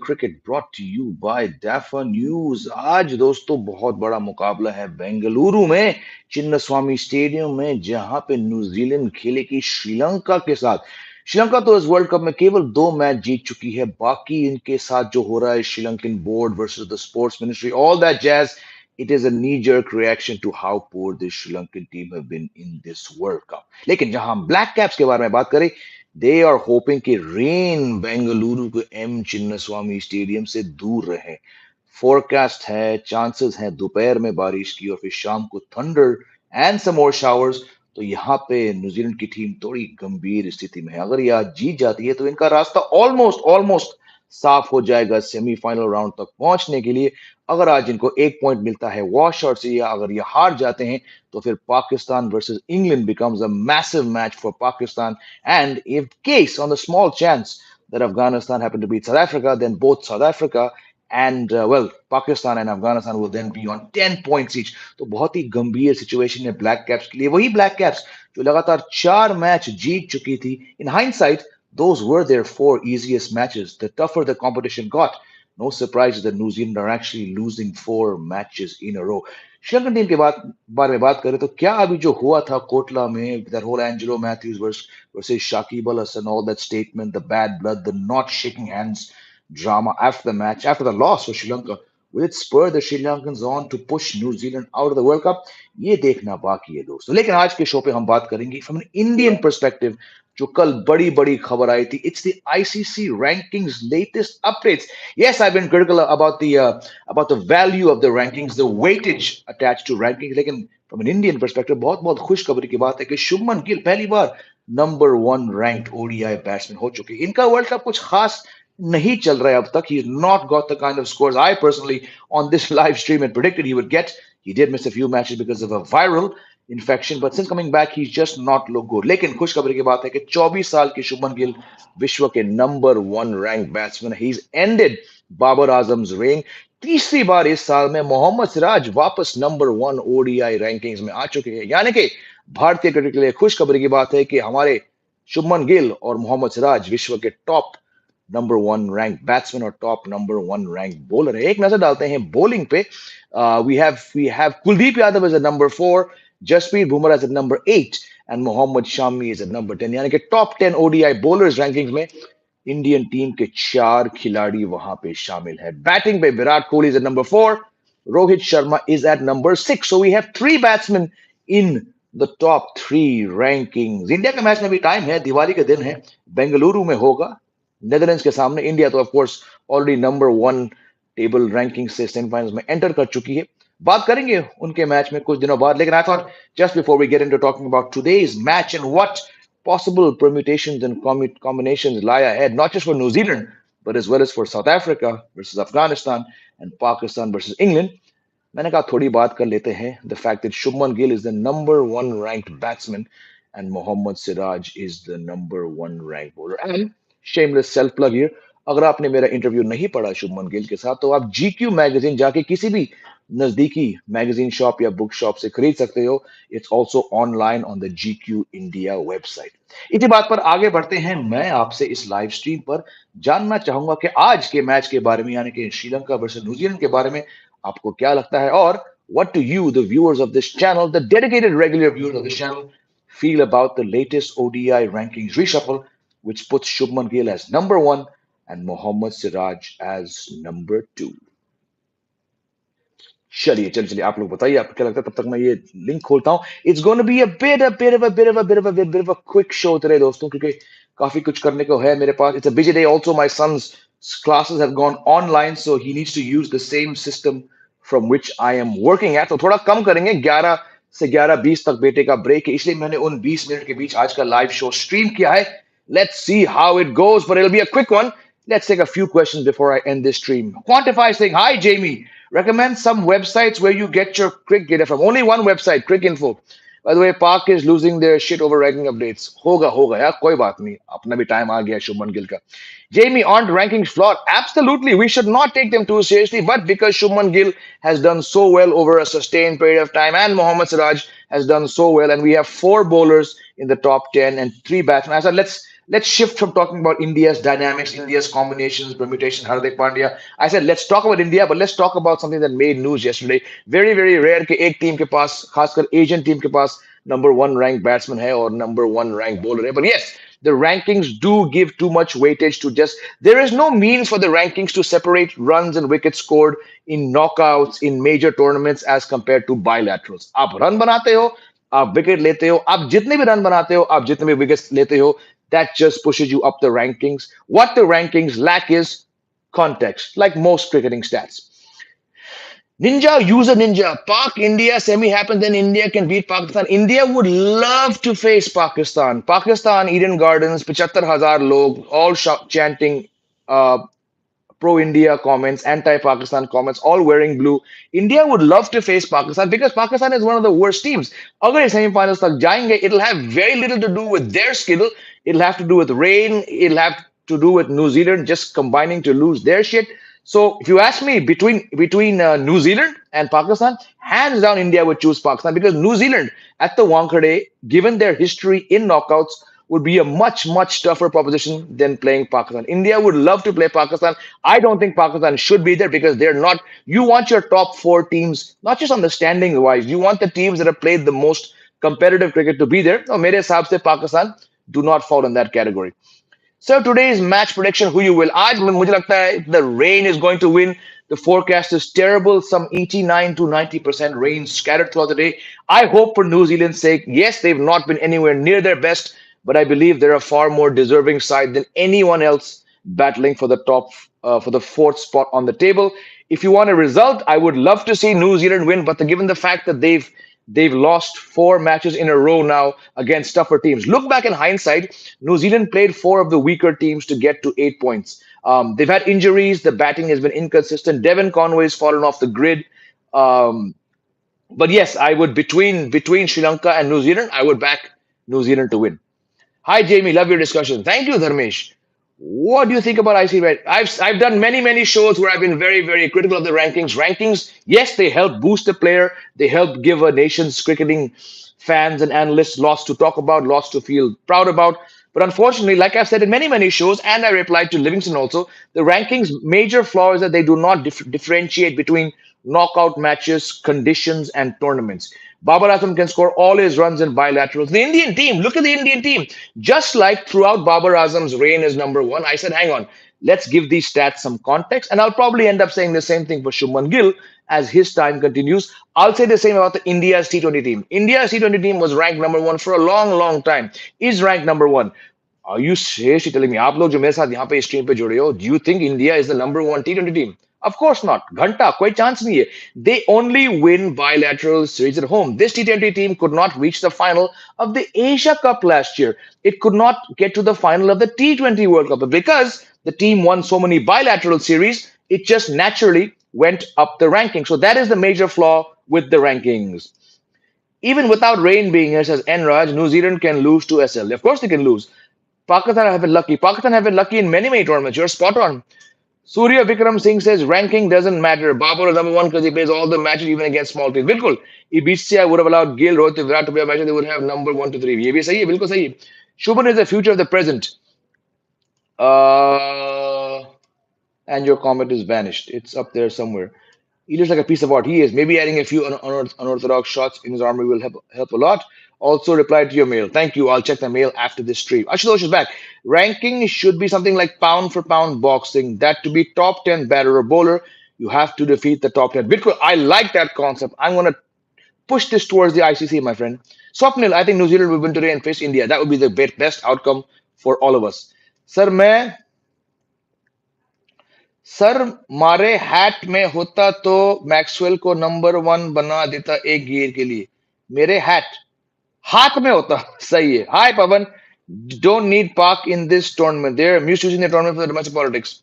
cricket brought to you by Dafa News। आज दोस्तों बहुत बड़ा मुकाबला है बेंगलुरु में चिन्नस्वामी स्टेडियम में, जहां पे न्यूजीलैंड खेलेगी श्रीलंका के साथ। श्रीलंका तो इस वर्ल्ड कप में केवल 2 मैच जीत चुकी है। बाकी इनके साथ जो हो रहा है, Sri Lankan board versus the sports ministry, all that jazz, it is a knee-jerk reaction to how poor the Sri Lankan team have been in this World Cup। लेकिन जहां हम ब्लैक कैप्स के बारे में बात करें, दे आर होपिंग कि rain Bengaluru के एम चिन्नस्वामी स्टेडियम से दूर रहे। फोरकास्ट है, चांसेस हैं दोपहर में बारिश की और फिर शाम को thunder and some more showers. तो यहाँ पे न्यूजीलैंड की टीम थोड़ी गंभीर स्थिति में है। अगर ये आज जीत जाती है तो इनका रास्ता ऑलमोस्ट ऑलमोस्ट साफ हो जाएगा सेमीफाइनल राउंड तक पहुंचने के लिए। अगर आज इनको 1 पॉइंट मिलता है वॉश आउट से, या अगर ये हार जाते हैं, तो फिर Pakistan versus England becomes a massive match for Pakistan। And if case on the small chance that Afghanistan happen to beat South Africa, then both South Africa and Pakistan and Afghanistan will then be on 10 points each। तो बहुत ही गंभीर situation है black caps के लिए। वही black caps जो लगातार 4 match जीत चुकी थी। In hindsight, those were their 4 easiest matches। The tougher the competition got, no surprise that New Zealand are actually losing 4 matches in a row। Sri Lankan team के बारे में बात करें तो क्या अभी जो हुआ था कोटला में, that whole Angelo Matthews versus Shakib Al Hasan, all that statement, the bad blood, the not shaking hands drama after the match, after the loss for Sri Lanka, will it spur the Sri Lankans on to push New Zealand out of the World Cup? ये देखना बाकी है दोस्तों। लेकिन आज के show पे हम बात करेंगे फ्रॉम एन इंडियन पर्सपेक्टिव, जो कल बड़ी बड़ी खबर आई थी। It's the ICC rankings latest updates. Yes, I been critical about the value of the rankings, the weightage attached to rankings, लेकिन फ्रॉम एन इंडियन पर्सपेक्टिव बहुत बहुत खुशखबरी की बात है कि शुभमन गिल पहली बार नंबर 1 रैंक्ड ओडीआई बैट्समैन हो चुके। इनका वर्ल्ड कप कुछ खास नहीं चल रहा है अब तक। He has not got the kind of scores I personally on this live stream had predicted he would get। He did miss a few matches because of a viral infection, but since coming back he's just not look good। लेकिन खुशखबरी की बात है कि 24 साल के शुभमन गिल विश्व के number 1 rank batsman. He's ended Babar Azam's reign. तीसरी बार इस साल में मोहम्मद सिराज वापस नंबर 1 ओडीआई रैंकिंग्स में आ चुके हैं। यानी कि भारतीय क्रिकेट के लिए खुशखबरी की बात है कि हमारे शुभमन गिल और मोहम्मद सिराज विश्व के टॉप नंबर 1 रैंक बैट्समैन और टॉप नंबर 1 रैंक बॉलर है। एक नजर डालते हैं बॉलिंग पे। We have Kuldeep Yadav as a number 4, Jasprit Bumrah as a number 8 and Mohammed Shami as a number 10। यानी कि टॉप 10 ओडीआई बॉलर्स रैंकिंग्स में इंडियन टीम के 4 खिलाड़ी वहां पे शामिल है। बैटिंग पे Virat Kohli is at number 4, Rohit Sharma is at number 6। So we have 3 batsman in the top 3 rankings. India का मैच में भी टाइम है, दिवाली के दिन है, बेंगलुरु में होगा नेदरलैंड्स के सामने। इंडिया तो of course already number 1 table ranking से सेमीफाइनल्स में एंटर कर चुकी है। बात करेंगे उनके मैच में कुछ दिनों बाद। लेकिन I thought just before we get into talking about today's match and what possible permutations and combinations lie ahead, not just for New Zealand, but as well as for South Africa versus Afghanistan and Pakistan versus England, मैंने कहा थोड़ी बात कर लेते हैं the fact that Shubman Gill is the number 1 ranked batsman and Mohammed Siraj is the number 1 ranked bowler। And shameless self plug here, अगर आपने मेरा इंटरव्यू नहीं पढ़ा शुभमन गिल के साथ, तो आप जीक्यू मैगजीन जाके किसी भी नजदीकी मैगजीन शॉप या बुक शॉप से खरीद सकते हो। It's also online on the GQ India website. इसी बात पर आगे बढ़ते हैं। मैं आपसे इस लाइव स्ट्रीम पर जानना चाहूंगा कि आज के मैच के बारे में, यानी कि श्रीलंका वर्सेस न्यूजीलैंड के बारे में आपको क्या लगता है, और what do you, the viewers of this channel, the dedicated regular viewers of this channel, feel about the latest ODI rankings reshuffle, which puts Shubman Gill as number 1 and Mohammed Siraj as number 2। चलिए चलिए चलिए, आप लोग बताइए आपको क्या लगता है। तब तक मैं ये लिंक खोलता हूँ। It's gonna be a quick show today दोस्तों, क्योंकि काफी कुछ करने को है मेरे पास। It's a busy day also. My sons classes have gone online, so he needs to use the same system from which I am working at। तो थोड़ा कम करेंगे, 11 से 11:20 तक बेटे का ब्रेक है, इसलिए मैंने उन 20 मिनट के बीच आज का लाइव शो स्ट्रीम किया है। Let's see how it goes, but it'll be a quick one। Let's take a few questions before I end this stream। Quantify saying, hi Jamie, recommend some websites where you get your cricket data from। Only one website, Crick Info। By the way, Park is losing their shit over ranking updates। होगा यार, कोई बात नहीं, अपना भी time आ गया शुभमन गिल का। Jamie, aren't rankings flawed? Absolutely, we should not take them too seriously, but because Shubman Gill has done so well over a sustained period of time and Mohammed Siraj has done so well, and we have 4 bowlers in the top 10 and 3 batsmen, I said let's Let's shift from talking about India's dynamics, India's combinations, permutation, Hardik Pandya. I said let's talk about India, but let's talk about something that made news yesterday. Very very rare कि एक team के पास, खासकर Asian team के पास number 1 ranked batsman है और number 1 ranked bowler है. But yes, the rankings do give too much weightage to just. There is no means for the rankings to separate runs and wickets scored in knockouts in major tournaments as compared to bilaterals. आप run बनाते हो, आप wicket लेते हो, आप जितने भी run बनाते हो, आप जितने भी विकेट्स लेते हो, that just pushes you up the rankings. What the rankings lack is context, like most cricketing stats. Ninja, use a ninja. Pak India semi happens, then India can beat Pakistan. India would love to face Pakistan. Pakistan, Eden Gardens, 75,000 log, all chanting uh, pro India comments, anti Pakistan comments, all wearing blue. India would love to face Pakistan because Pakistan is one of the worst teams. अगर ये semi-finals तक जाएंगे, it'll have very little to do with their skill. It'll have to do with rain. It'll have to do with New Zealand just combining to lose their shit. So if you ask me between New Zealand and Pakistan, hands down India would choose Pakistan because New Zealand at the Wankhede, given their history in knockouts, would be a much tougher proposition than playing Pakistan. India would love to play Pakistan. I don't think Pakistan should be there because they're not. You want your top 4 teams, not just on the standing wise. You want the teams that have played the most competitive cricket to be there. No, mere hisab se Pakistan do not fall in that category. So today's match prediction, who you will. आज मुझे लगता है the rain is going to win. The forecast is terrible. Some 89 to 90% rain scattered throughout the day. I hope for New Zealand's sake. Yes, they've not been anywhere near their best, but I believe they're a far more deserving side than anyone else battling for the top, for the 4th spot on the table. If you want a result, I would love to see New Zealand win, but given the fact that they've lost 4 matches in a row now against tougher teams. Look back in hindsight, New Zealand played 4 of the weaker teams to get to 8 points. They've had injuries. The batting has been inconsistent. Devon Conway's fallen off the grid. Um, but yes, I would between Sri Lanka and New Zealand, I would back New Zealand to win. Hi, Jamie. Love your discussion. Thank you, Dharmesh. What do you think about IC Red? I've done many shows where I've been very critical of the rankings. Rankings, yes, they help boost a player. They help give a nation's cricketing fans and analysts lots to talk about, lots to feel proud about. But unfortunately, like I've said in many shows, and I replied to Livingston also, the rankings' major flaw is that they do not differentiate between knockout matches, conditions, and tournaments. Babar Azam can score all his runs in bilaterals. The Indian team, look at the Indian team. Just like throughout Babar Azam's reign as number 1, I said, hang on, let's give these stats some context. And I'll probably end up saying the same thing for Shubman Gill as his time continues. I'll say the same about the India's T20 team. India's T20 team was ranked number 1 for a long time, is ranked number 1. Are you seriously telling me, आप लोग जो मेरे साथ यहाँ पे screen पे जुड़े हो, do you think India is the number 1 T20 team? Of course not. घंटा कोई chance नहीं है. They only win bilateral series at home. This T20 team could not reach the final of the Asia Cup last year. It could not get to the final of the T20 World Cup. But because the team won so many bilateral series, it just naturally went up the ranking. So that is the major flaw with the rankings. Even without rain being here, says Enraj, New Zealand can lose to SL. Of course they can lose. Pakistan have been lucky. Pakistan have been lucky in many tournaments. You're spot on. Surya Vikram Singh says ranking doesn't matter. Babar is number 1 because he plays all the matches even against small teams. बिल्कुल. If I would have allowed Gill, Rohit, Virat to play a match, they would have number 1 to 3. ये भी सही है, बिल्कुल सही है. Shubman is the future of the present. Uh, and your comment is vanished. It's up there somewhere. He looks like a piece of art. He is. Maybe adding a few unorthodox shots in his armory will help a lot. Also, reply to your mail. Thank you. I'll check the mail after this stream. Ashutosh is back. Ranking should be something like pound for pound boxing. That to be top 10 batter or bowler, you have to defeat the top 10. Bitcoin, I like that concept. I'm going to push this towards the ICC, my friend. Swapnil, I think New Zealand will win today and face India. That would be the best outcome for all of us. Sir मारे hat में होता तो Maxwell को number 1 बना देता एक gear के लिए. मेरे हाथ में होता. सही है. Hi Pavan, don't need Pak in this tournament. They're misusing the tournament for the domestic politics.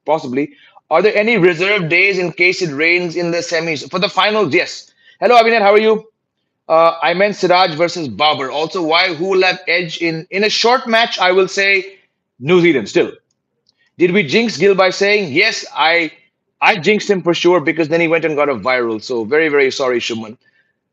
Possibly. Are there any reserve days in case it rains in the semis? For the finals, yes. Hello Abhinay, how are you? I meant Siraj versus Babar. Also, who will have edge in a short match? I will say New Zealand still. Did we jinx Gill by saying yes? I jinxed him for sure because then he went and got a viral. So very sorry, Shubman.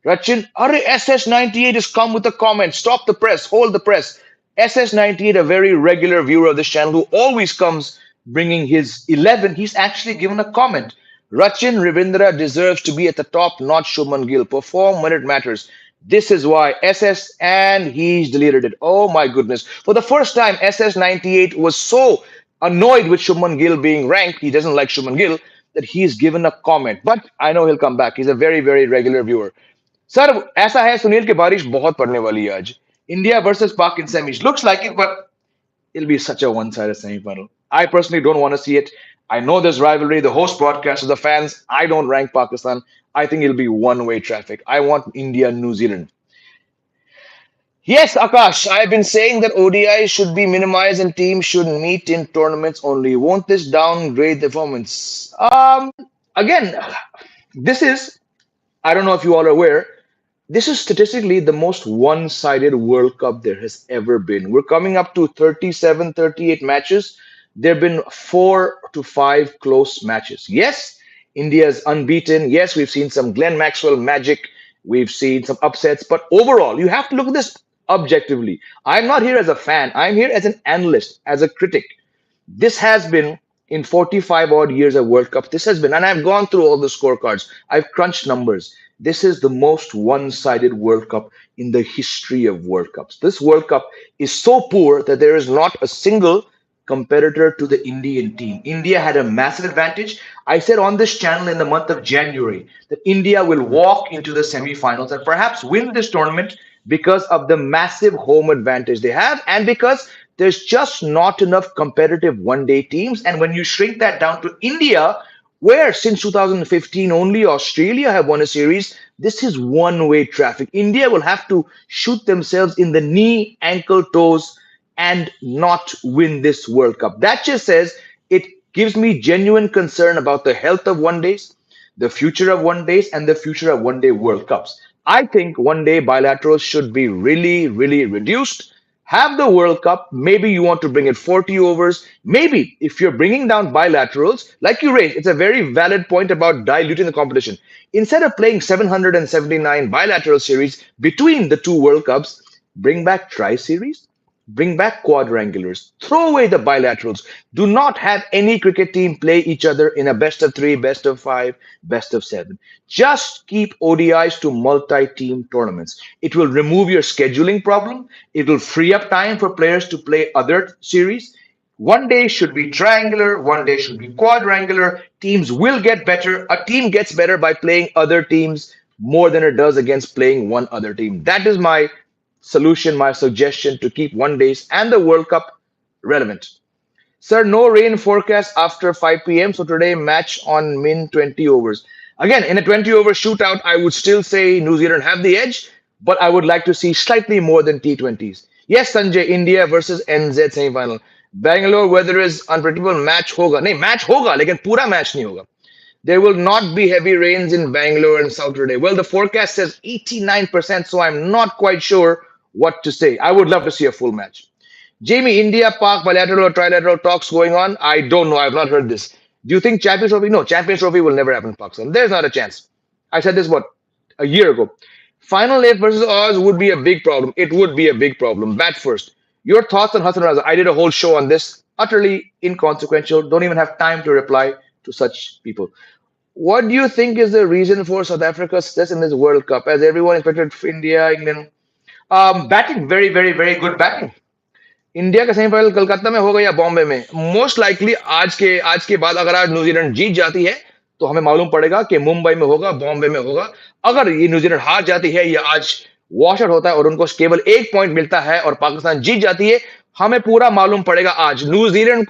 Rachin, SS98 has come with a comment. Stop the press. Hold the press. SS98, a very regular viewer of this channel who always comes bringing his 11, he's actually given a comment. Rachin Ravindra deserves to be at the top, not Shubman Gill. Perform when it matters. This is why SS, and he's deleted it. Oh my goodness. For the first time, SS98 was so annoyed with Shubman Gill being ranked, he doesn't like Shubman Gill, that he's given a comment. But I know he'll come back. He's a very, very regular viewer. Sir ऐसा है सुनील की बारिश बहुत पड़ने वाली है आज India versus पाक इन semis looks like it but it'll be such a one-sided semi-final. I personally don't want to see it. I know there's rivalry, the host broadcasters, the fans. I don't rank Pakistan. I think it'll be one-way traffic. I want India, New Zealand. Yes, Akash, I've been saying that ODI should be minimized and teams should meet in tournaments only. Won't this downgrade the performance? Again, this is, I don't know if you all are aware, this is statistically the most one-sided World Cup there has ever been. We're coming up to 37, 38 matches. There have been 4 to 5 close matches. Yes, India is unbeaten. Yes, we've seen some Glenn Maxwell magic. We've seen some upsets. But overall, you have to look at this objectively. I'm not here as a fan. I'm here as an analyst, as a critic. This has been in 45 odd years of World Cup. This has been, and I've gone through all the scorecards. I've crunched numbers. This is the most one-sided World Cup in the history of World Cups. This World Cup is so poor that there is not a single competitor to the Indian team. India had a massive advantage. I said on this channel in the month of January that India will walk into the semifinals and perhaps win this tournament because of the massive home advantage they have and because there's just not enough competitive one-day teams. And when you shrink that down to India, where since 2015 only Australia have won a series, this is one-way traffic. India will have to shoot themselves in the knee, ankle, toes, and not win this World Cup. That just says it gives me genuine concern about the health of one days, the future of one days, and the future of one day World Cups. I think one day bilaterals should be really, really reduced. Have the World Cup. Maybe you want to bring it 40 overs. Maybe if you're bringing down bilaterals, like you raised, it's a very valid point about diluting the competition. Instead of playing 779 bilateral series between the two World Cups, bring back tri series, bring back quadrangulars, throw away the bilaterals. Do not have any cricket team play each other in a best of three, best of five, best of seven. Just keep ODIs to multi-team tournaments. It will remove your scheduling problem. It will free up time for players to play other series. One day should be triangular, one day should be quadrangular. Teams will get better. A team gets better by playing other teams more than it does against playing one other team. That is my solution, my suggestion to keep one days and the World Cup relevant. Sir, no rain forecast after 5 p.m. So today match on min 20 overs. Again, in a 20 over shootout, I would still say New Zealand have the edge, but I would like to see slightly more than T20s. Yes, Sanjay, India versus NZ semi-final. Bangalore weather is unpredictable. Match होगा नहीं match होगा लेकिन पूरा match नहीं होगा. There will not be heavy rains in Bangalore and South today. Well, the forecast says 89%, so I'm not quite sure what to say. I would love to see a full match. Jamie, India, Pak, bilateral or trilateral talks going on? I don't know. I've not heard this. Do you think Champions Trophy? No, Champions Trophy will never happen in Pakistan. There's not a chance. I said this, what, a year ago. Final 8 versus Oz would be a big problem. It would be a big problem. Bat first. Your thoughts on Hassan Raza? I did a whole show on this. Utterly inconsequential. Don't even have time to reply to such people. What do you think is the reason for South Africa's success in this World Cup? As everyone expected India, England. Batting, very, very, very good batting. India का semifinal Calcutta में होगा या बॉम्बे में most likely आज के बाद अगर आज न्यूजीलैंड जीत जाती है तो हमें मालूम पड़ेगा कि मुंबई में होगा बॉम्बे में होगा अगर ये न्यूजीलैंड हार जाती है या आज वॉश आउट होता है और उनको केवल 1 पॉइंट मिलता है और पाकिस्तान जीत जाती है हमें पूरा मालूम पड़ेगा आज न्यूजीलैंड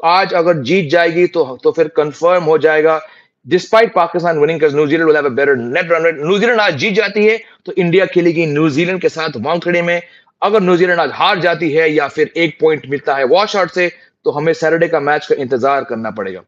आज अगर जीत जाएगी तो फिर कंफर्म हो जाएगा despite Pakistan winning because New Zealand will have a better net run rate. New Zealand आज जीत जाती है तो इंडिया खेलेगी न्यूजीलैंड के साथ वानखेड़े में अगर न्यूजीलैंड आज हार जाती है या फिर 1 पॉइंट मिलता है वॉश आउट से तो हमें सैटरडे का मैच का इंतजार करना पड़ेगा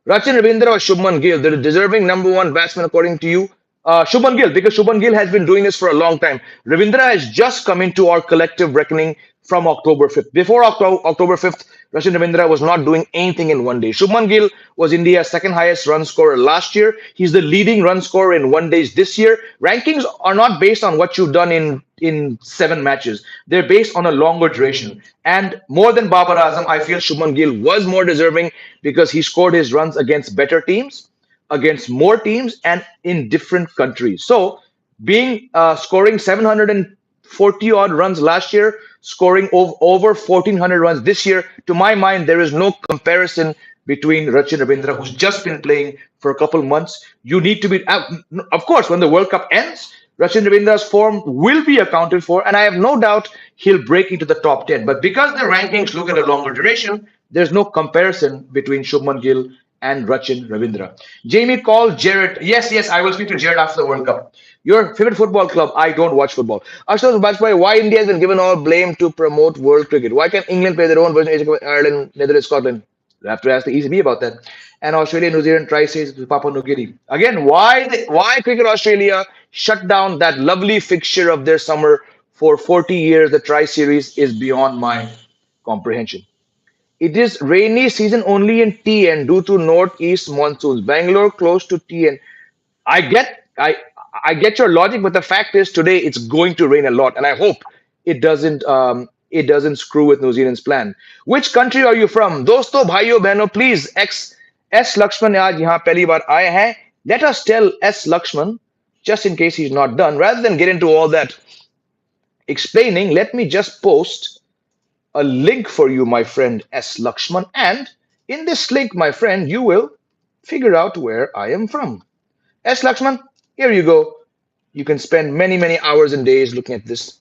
Rachin Ravindra or Shubman Gill, the deserving #1 batsman according to you? Shubman Gill, because Shubman Gill has been doing this for a long time. Ravindra has just come into our collective reckoning from October 5th. Before October 5th, Rachin Ravindra was not doing anything in one day. Shubman Gill was India's second highest run scorer last year. He's the leading run scorer in one days this year. Rankings are not based on what you've done in 7 matches. They're based on a longer duration. And more than Babar Azam, I feel Shubman Gill was more deserving because he scored his runs against better teams, against more teams, and in different countries. So being scoring 740 odd runs last year, scoring over 1400 runs this year, to my mind, there is no comparison between Rachin Ravindra, who's just been playing for a couple months. You need to be, of course, when the World Cup ends, Rachin Ravindra's form will be accounted for, and I have no doubt he'll break into the top 10. But because the rankings look at a longer duration, there's no comparison between Shubman Gill and Rachin Ravindra. Jamie called Jared. Yes, yes, I will speak to Jared after the World Cup. Your favorite football club? I don't watch football. Ashraf Bajpai, why India has been given all blame to promote world cricket? Why can't England play their own version of Asia Cup, Ireland, Netherlands, Scotland? You have to ask the ECB about that. And Australia, New Zealand try says to Papua New Guinea. Again, why Cricket Australia shut down that lovely fixture of their summer for 40 years? The Tri Series is beyond my comprehension. It is rainy season only in TN due to northeast monsoons. Bangalore close to TN. I get I get your logic, but the fact is today it's going to rain a lot, and I hope it doesn't screw with New Zealand's plan. Which country are you from? दोस्तों भाइयों बहनों, please X S Lakshman आज यहाँ पहली बार आए हैं. Let us tell S Lakshman, just in case he's not done, rather than get into all that explaining, let me just post a link for you, my friend S. Lakshman. And in this link, my friend, you will figure out where I am from. S. Lakshman, here you go. You can spend many, many hours and days looking at this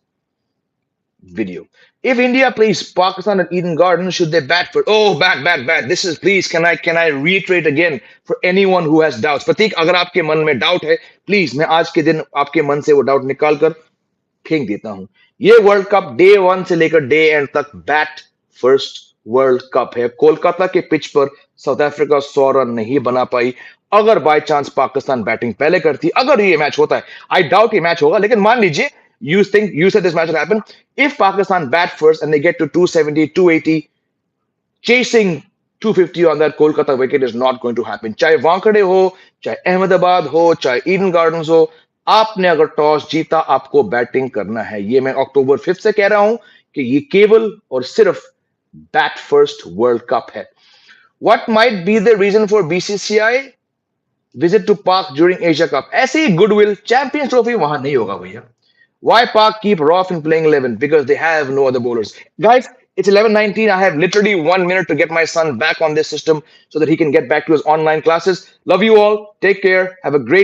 video. If India plays Pakistan at Eden Gardens, should they bat for? Oh, bat. This is, please, can I reiterate again for anyone who has doubts? प्रतीक अगर आपके मन में doubt है, please मैं आज के दिन आपके मन से वो doubt निकाल कर फेंक देता हूं. ये वर्ल्ड कप डे 1 से लेकर डे एंड तक बैट फर्स्ट वर्ल्ड कप है. कोलकाता के पिच पर साउथ अफ्रीका 100 रन नहीं बना पाई. अगर बाय चांस पाकिस्तान बैटिंग पहले करती, अगर ये मैच होता है, आई डाउट ये मैच होगा, लेकिन मान लीजिए you said this match will happen. If Pakistan bat first and they get to 270, 280, chasing 250 on that Kolkata wicket is not going to happen. चाहे वानखेड़े हो, चाहे अहमदाबाद हो, चाहे ईडन गार्डन्स हो, आपने अगर टॉस जीता, आपको बैटिंग करना है. ये मैं अक्टूबर 5 से कह रहा हूं कि ये केवल और सिर्फ बैट फर्स्ट वर्ल्ड कप है. What might be the reason for BCCI visit to Pak during Asia Cup? ऐसे ही गुडविल, चैंपियंस ट्रॉफी वहां नहीं होगा भैया. Why Pak keep Roth in playing 11? Because they have no other bowlers. Guys, it's 11:19. I have literally 1 minute to get my son back on this system so that he can get back to his online classes. Love you all. Take care. Have a great